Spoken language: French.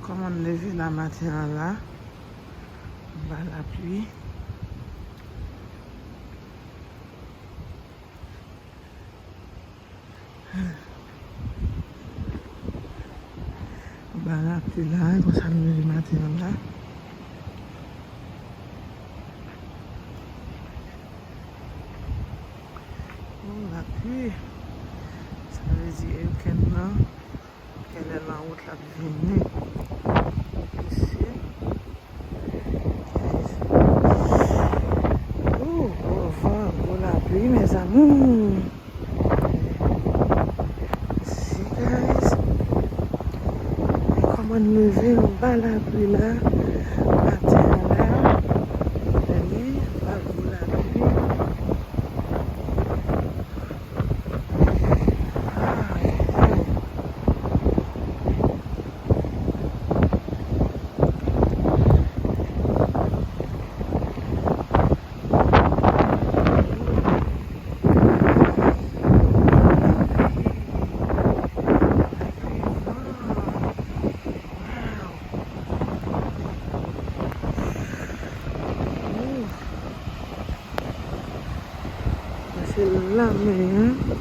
Comme on levé la matin là, on va la pluie. On va la pluie là, comme ça nous le matin là. Oh, la pluie. Ça veut dire qu'elle est en route la venue. Ici. Oh, oh, la pluie, mes amours. Ici, guys. Comment nous lever, on va la pluie là. Matin là. Venez, on va vous la pluie. C'est la mer.